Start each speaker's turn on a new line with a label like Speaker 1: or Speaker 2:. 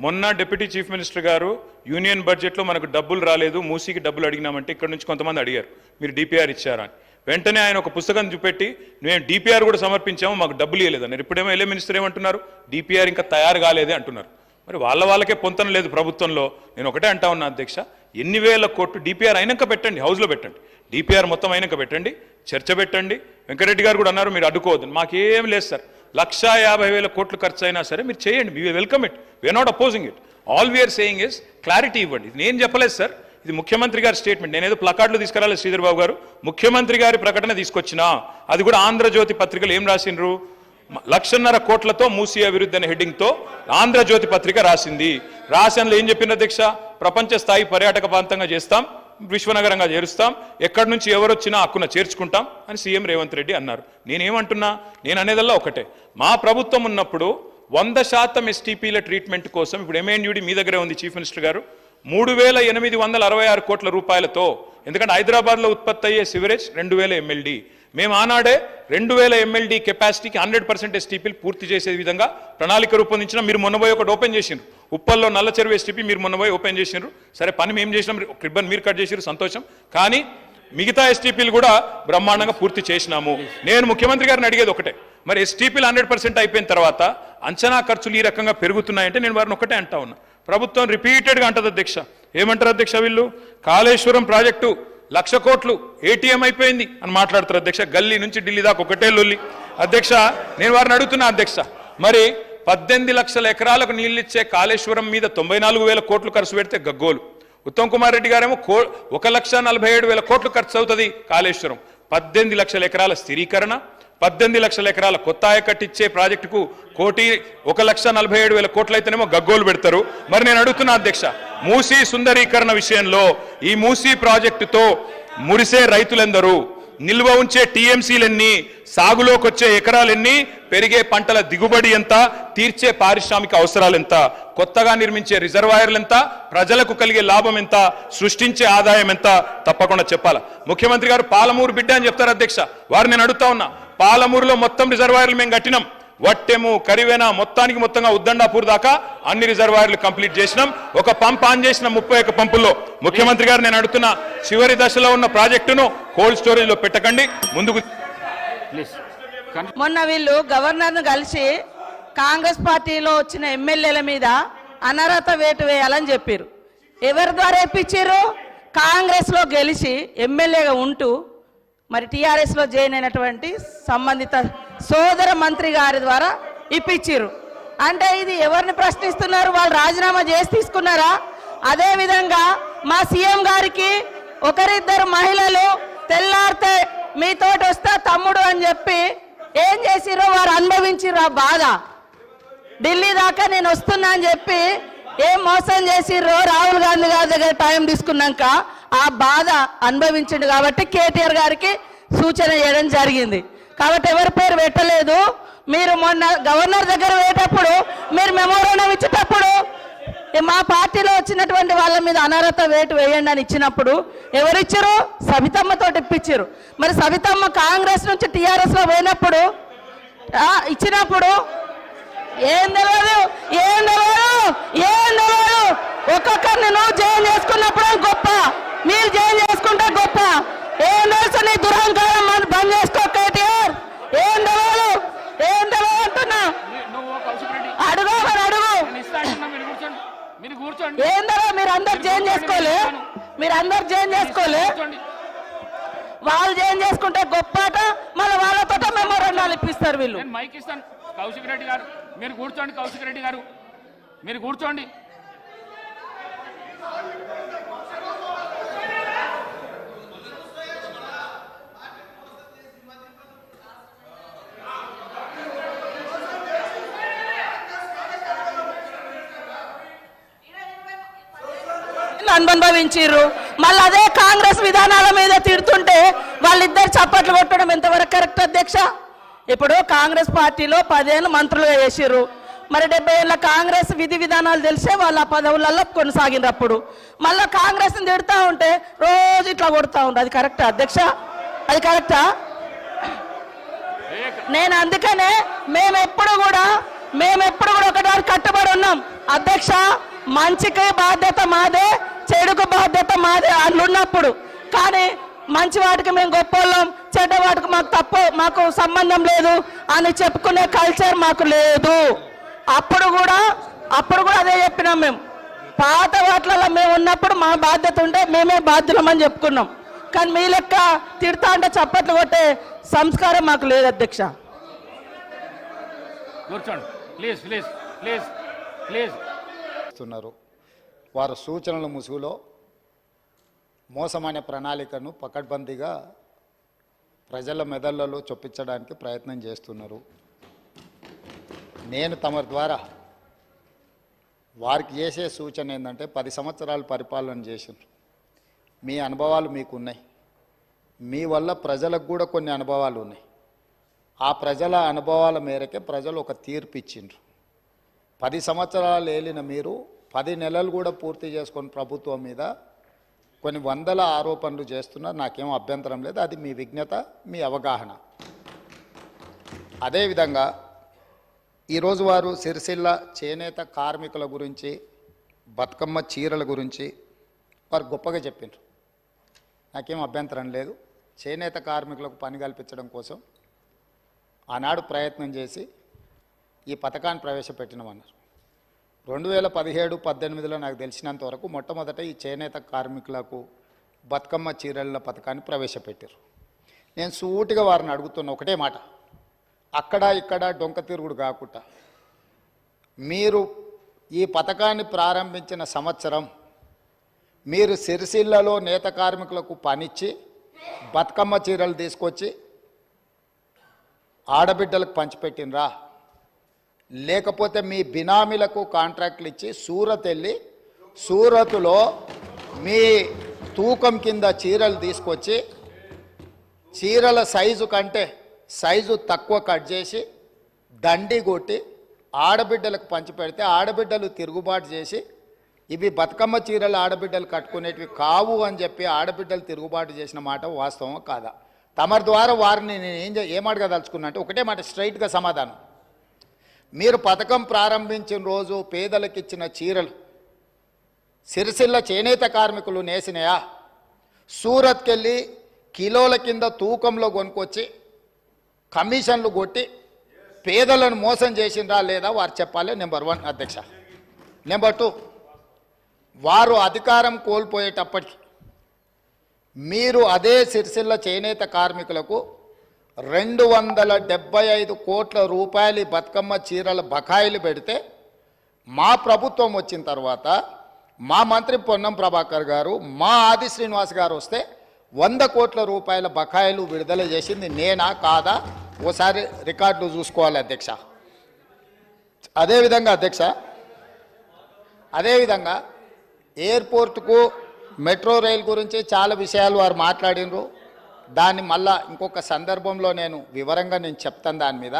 Speaker 1: మొన్న deputy chief minister గారు union బడ్జెట్లో మనకు డబ్బులు రాలేదు, మూసీకి డబ్బులు అడిగినామంటే ఇక్కడ నుంచి కొంతమంది అడిగారు మీరు డిపిఆర్ ఇచ్చారా అని. వెంటనే ఆయన ఒక పుస్తకం చూపెట్టి మేము డిపిఆర్ కూడా సమర్పించాము, మాకు డబ్బులు ఇవ్వలేదన్నారు. ఇప్పుడేమో ఎల్ఏ మినిస్టర్ ఏమంటున్నారు, డిపిఆర్ ఇంకా తయారు కాలేదే అంటున్నారు. మరి వాళ్ళకే పొంతన లేదు ప్రభుత్వంలో. నేను ఒకటే అంటా ఉన్నా అధ్యక్ష, ఎన్ని వేల కోట్లు డిపిఆర్ అయినాక పెట్టండి, హౌస్లో పెట్టండి, డిపిఆర్ మొత్తం అయినాక పెట్టండి, చర్చ పెట్టండి. వెంకరెడ్డి గారు కూడా అన్నారు మీరు అడ్డుకోవద్దు, మాకేం లేదు సార్, 1,50,000 కోట్లు ఖర్చు అయినా సరే మీరు చేయండి, we welcome it, we are not opposing it. All we are saying is clarity ఇవ్వండి. ఇది నేను చెప్పలేదు సార్, ఇది ముఖ్యమంత్రి గారి స్టేట్మెంట్. నేనేదో ప్లకార్డులు తీసుకురాలేదు శ్రీధర్ బాబు గారు, ముఖ్యమంత్రి గారి ప్రకటన తీసుకొచ్చినా. అది కూడా ఆంధ్రజ్యోతి పత్రికలు ఏం రాసిండ్రు, 1,50,000 కోట్లతో మూసీ అభివృద్ధి అనే హెడ్డింగ్తో ఆంధ్రజ్యోతి పత్రిక రాసింది. రాసినలో ఏం చెప్పిన అధ్యక్ష, ప్రపంచ స్థాయి పర్యాటక ప్రాంతంగా చేస్తాం, విశ్వనగరంగా చేరుస్తాం, ఎక్కడి నుంచి ఎవరొచ్చినా హక్కున చేర్చుకుంటాం అని సీఎం రేవంత్ రెడ్డి అన్నారు. నేనేమంటున్నా, నేను అనేదల్లా ఒకటే, మా ప్రభుత్వం ఉన్నప్పుడు 100% ఎస్టీపీల ట్రీట్మెంట్ కోసం, ఇప్పుడు ఎంఎన్యూడి మీ దగ్గరే ఉంది చీఫ్ మినిస్టర్ గారు, 3,866 కోట్ల రూపాయలతో, ఎందుకంటే హైదరాబాద్లో ఉత్పత్తి అయ్యే సివరేజ్ 2,000 MLD, మేము ఆనాడే 2,000 MLD కెపాసిటీకి 100% ఎస్టీపీలు పూర్తి చేసే విధంగా ప్రణాళిక రూపొందించిన. మీరు మొన్నపోయి ఒకటి ఓపెన్ చేసిండ్రు, ఉప్పల్లో నల్ల చెరువు ఎస్టీపీ మీరు మొన్నపోయి ఓపెన్ చేసిండ్రు. సరే పని మేము చేసినాం, రిబ్బన్ మీరు కట్ చేసిరు, సంతోషం. కానీ మిగతా ఎస్టీపీలు కూడా బ్రహ్మాండంగా పూర్తి చేసినాము. నేను ముఖ్యమంత్రి గారిని అడిగేది ఒకటే, మరి ఎస్టీపీలు 100% అయిపోయిన తర్వాత అంచనా ఖర్చులు ఈ రకంగా పెరుగుతున్నాయంటే నేను వారిని ఒకటే అంటా ఉన్నా, ప్రభుత్వం రిపీటెడ్గా అంటది అధ్యక్ష, ఏమంటారు అధ్యక్ష, వీళ్ళు కాళేశ్వరం ప్రాజెక్టు 1,00,000 కోట్లు ఏటీఎం అయిపోయింది అని మాట్లాడుతారు అధ్యక్ష. గల్లీ నుంచి ఢిల్లీ దాకా ఒకటే లొల్లి అధ్యక్ష. నేను వారిని అడుగుతున్నా అధ్యక్ష, మరి 18 లక్షల ఎకరాలకు నీళ్ళు ఇచ్చే కాళేశ్వరం మీద 94,000 కోట్లు ఖర్చు పెడితే గగ్గోలు. ఉత్తమ్ కుమార్ రెడ్డి గారేమో 1,47,000 కోట్లు ఖర్చు అవుతుంది కాళేశ్వరం. 18 లక్షల ఎకరాల స్థిరీకరణ, 18 లక్షల ఎకరాల కొత్త ఆయకట్టు ఇచ్చే ప్రాజెక్టుకు 1,47,000 కోట్లు అయితేనేమో గగ్గోలు పెడతారు. మరి నేను అడుగుతున్నా అధ్యక్ష, మూసీ సుందరీకరణ విషయంలో ఈ మూసీ ప్రాజెక్టుతో మురిసే రైతులెందరూ, నిల్వ ఉంచే టీఎంసీలెన్ని, సాగులోకి వచ్చే ఎకరాలెన్ని, పెరిగే పంటల దిగుబడి ఎంత, తీర్చే పారిశ్రామిక అవసరాలు ఎంత, కొత్తగా నిర్మించే రిజర్వాయర్లు ఎంత, ప్రజలకు కలిగే లాభం ఎంత, సృష్టించే ఆదాయం ఎంత, తప్పకుండా చెప్పాలా. ముఖ్యమంత్రి గారు పాలమూరు బిడ్డ అని చెప్తారు అధ్యక్ష. వారు నేను అడుగుతా ఉన్నా, పాలమూరులో మొత్తం రిజర్వాయర్లు మేము కట్టినాం, వట్టెము కరివేనా మొత్తంగా ఉద్దండాపూర్ దాకా అన్ని రిజర్వాయర్లు కంప్లీట్ చేసినాం. ఒక పంప్ ఆన్ చేసిన 31 పంపుల్లో. ముఖ్యమంత్రి గారు నేను అడుగుతున్నా, చివరి దశలో ఉన్న ప్రాజెక్టును కోల్డ్ స్టోరేజ్ లో పెట్టకండి, ముందుకు.
Speaker 2: మొన్న వీళ్ళు గవర్నర్ను కలిసి కాంగ్రెస్ పార్టీలో వచ్చిన ఎమ్మెల్యేల మీద అనర్హత వేటు వేయాలని చెప్పారు. ఎవరి ద్వారా ఇప్పించారు? కాంగ్రెస్ లో గెలిచి ఎమ్మెల్యేగా ఉంటూ మరి టీఆర్ఎస్ లో జాయిన్ అయినటువంటి సంబంధిత సోదర మంత్రి గారి ద్వారా ఇప్పించారు. అంటే ఇది ఎవరిని ప్రశ్నిస్తున్నారు? వాళ్ళు రాజీనామా చేసి తీసుకున్నారా? అదే విధంగా మా సీఎం గారికి ఒకరిద్దరు మహిళలు తెల్లారితే మీతోటి వస్తా తమ్ముడు అని చెప్పి ఏం చేసిరో వారు అనుభవించిర్రు ఆ బాధ. ఢిల్లీ దాకా నేను వస్తున్నా అని చెప్పి ఏం మోసం చేసిర్రో రాహుల్ గాంధీ గారి దగ్గర టైం తీసుకున్నాక ఆ బాధ అనుభవించిండు. కాబట్టి కేటీఆర్ గారికి సూచన చేయడం జరిగింది. కాబట్టి ఎవరి పేరు పెట్టలేదు. మీరు మొన్న గవర్నర్ దగ్గర పోయేటప్పుడు మీరు మెమోరాండం ఇచ్చేటప్పుడు మా పార్టీలో వచ్చినటువంటి వాళ్ళ మీద అనర్హత వేటు వేయండి అని ఇచ్చినప్పుడు ఎవరిచ్చారు? సబితమ్మతో ఇప్పించారు. మరి సబితమ్మ కాంగ్రెస్ నుంచి టీఆర్ఎస్ లో పోయినప్పుడు ఇచ్చినప్పుడు ఏం తెలియదు. ఒక్కొక్కరిని నువ్వు జైలు చేసుకున్నప్పుడు గొప్ప, మీరు జైలు చేసుకుంటే గొప్ప. ఏం తెలుసు నీ దురహంకారం బంద్ చేసుకో కేటీఆర్. ఏం తెలియదు అంటున్నా. అడుగు మరి అడుగు. ఏందరో మీరు అందరు జైన్ చేసుకోలే, వాళ్ళు జైన్ చేసుకుంటే గొప్పట. మళ్ళీ వాళ్ళతో మెమోరాండాలు ఇప్పిస్తారు వీళ్ళు.
Speaker 3: మైక్ ఇస్తాను. కౌశిక్ రెడ్డి గారు మీరు కూర్చోండి. కౌశిక్ రెడ్డి గారు మీరు కూర్చోండి.
Speaker 2: అనుభవించారు. మళ్ళీ అదే కాంగ్రెస్ విధానాల మీద తిడుతుంటే వాళ్ళిద్దరు చప్పట్లు కొట్టడం ఎంతవరకు కరెక్ట్ అధ్యక్ష? ఇప్పుడు కాంగ్రెస్ పార్టీలో 10 ఏళ్ళు మంత్రులుగా చేసిర్రు. మరి 70 ఏళ్ళ కాంగ్రెస్ విధి విధానాలు తెలిసే వాళ్ళ పదవులలో కొనసాగినప్పుడు మళ్ళీ కాంగ్రెస్ ని తిడుతూ ఉంటే రోజు ఇట్లా కొడుతూ ఉంటారు. అది కరెక్టా అధ్యక్ష? అది కరెక్టా? నేను అందుకనే మేము ఎప్పుడు కూడా మేము ఎప్పుడు కూడా ఒకటి కట్టుబడి ఉన్నాం అధ్యక్ష. మంచికి బాధ్యత మాదే, చెడుకు బాధ్యత మాదే అట్లున్నప్పుడు. కానీ మంచి వాటికి మేము గొప్పవాళ్ళం, చెడ్డ వాటికి మాకు సంబంధం లేదు అని చెప్పుకునే కల్చర్ మాకు లేదు. అప్పుడు కూడా అదే చెప్పినాం మేము. పాత వాటిలలో మేము ఉన్నప్పుడు మా బాధ్యత ఉంటే మేమే బాధ్యులమని చెప్పుకున్నాం. కానీ మీ లెక్క తిడతా అంటే చప్పట్లు కొట్టే సంస్కారం మాకు లేదు అధ్యక్ష.
Speaker 3: కూర్చోండి ప్లీజ్ ప్లీజ్ ప్లీజ్ ప్లీజ్.
Speaker 4: వారు సూచనల ముసుగులో మోసమైన ప్రణాళికను పకడ్బందీగా ప్రజల మెదళ్లలో చొప్పించడానికి ప్రయత్నం చేస్తున్నారు. నేను తమ ద్వారా వారికి చేసే సూచన ఏంటంటే 10 సంవత్సరాలు పరిపాలన చేసిండ్రు. మీ అనుభవాలు మీకున్నాయి. మీ వల్ల ప్రజలకు కూడా కొన్ని అనుభవాలు ఉన్నాయి. ఆ ప్రజల అనుభవాల మేరకే ప్రజలు ఒక తీర్పు ఇచ్చిండ్రు. 10 సంవత్సరాలు ఏలిన మీరు 10 నెలలు కూడా పూర్తి చేసుకొని ప్రభుత్వం మీద కొన్ని వందల ఆరోపణలు చేస్తున్నారు. నాకేం అభ్యంతరం లేదు, అది మీ విజ్ఞత, మీ అవగాహన. అదేవిధంగా ఈరోజు వారు సిరిసిల్ల చేనేత కార్మికుల గురించి, బతుకమ్మ చీరల గురించి వారు గొప్పగా చెప్పిండ్రు. నాకేం అభ్యంతరం లేదు. చేనేత కార్మికులకు పని కల్పించడం కోసం ఆనాడు ప్రయత్నం చేసి ఈ పథకాన్ని ప్రవేశపెట్టినామన్నారు. 2017-18లో నాకు తెలిసినంత వరకు మొట్టమొదట ఈ చేనేత కార్మికులకు బతుకమ్మ చీరల పథకాన్ని ప్రవేశపెట్టారు. నేను సూటిగా వారిని అడుగుతున్న ఒకటే మాట, అక్కడ ఇక్కడ డొంక తిరుగుడు కాకుండా మీరు ఈ పథకాన్ని ప్రారంభించిన సంవత్సరం మీరు సిరిసిల్లలో నేత కార్మికులకు పనిచ్చి బతుకమ్మ చీరలు తీసుకొచ్చి ఆడబిడ్డలకు పంచిపెట్టినరా, లేకపోతే మీ బినామీలకు కాంట్రాక్ట్లు ఇచ్చి సూరత్ వెళ్ళి సూరత్లో మీ తూకం కింద చీరలు తీసుకొచ్చి చీరల సైజు కంటే సైజు తక్కువ కట్ చేసి దండి కొట్టి ఆడబిడ్డలకు పంచిపెడితే ఆడబిడ్డలు తిరుగుబాటు చేసి ఇవి బతుకమ్మ చీరలు ఆడబిడ్డలు కట్టుకునేటివి కావు అని చెప్పి ఆడబిడ్డలు తిరుగుబాటు చేసిన మాట వాస్తవం కాదా? తమరి ద్వారా వారిని నేను ఏమడగదలుచుకున్నా అంటే ఒకటే మాట, స్ట్రైట్గా సమాధానం. మీరు పథకం ప్రారంభించిన రోజు పేదలకు ఇచ్చిన చీరలు సిరిసిల్ల చేనేత కార్మికులు నేసినాయా? సూరత్కి వెళ్ళి కిలోల కింద తూకంలో కొనుక్కొచ్చి కమిషన్లు కొట్టి పేదలను మోసం చేసిండ్రా లేదా వారు చెప్పాలి. నెంబర్ 1 అధ్యక్ష. నెంబర్ 2, వారు అధికారం కోల్పోయేటప్పటికి మీరు అదే సిరిసిల్ల చేనేత కార్మికులకు 275 కోట్ల రూపాయలు బతుకమ్మ చీరల బకాయిలు పెడితే మా ప్రభుత్వం వచ్చిన తర్వాత మా మంత్రి పొన్నం ప్రభాకర్ గారు, మా ఆది శ్రీనివాస్ గారు వస్తే 100 కోట్ల రూపాయల బకాయిలు విడుదల చేసింది నేనా కాదా? ఓసారి రికార్డులు చూసుకోవాలి అధ్యక్ష. అదేవిధంగా ఎయిర్పోర్టుకు మెట్రో రైల్ గురించి చాలా విషయాలు వారు మాట్లాడినరు. దాన్ని మళ్ళా ఇంకొక సందర్భంలో నేను వివరంగా చెప్తాను దాని మీద.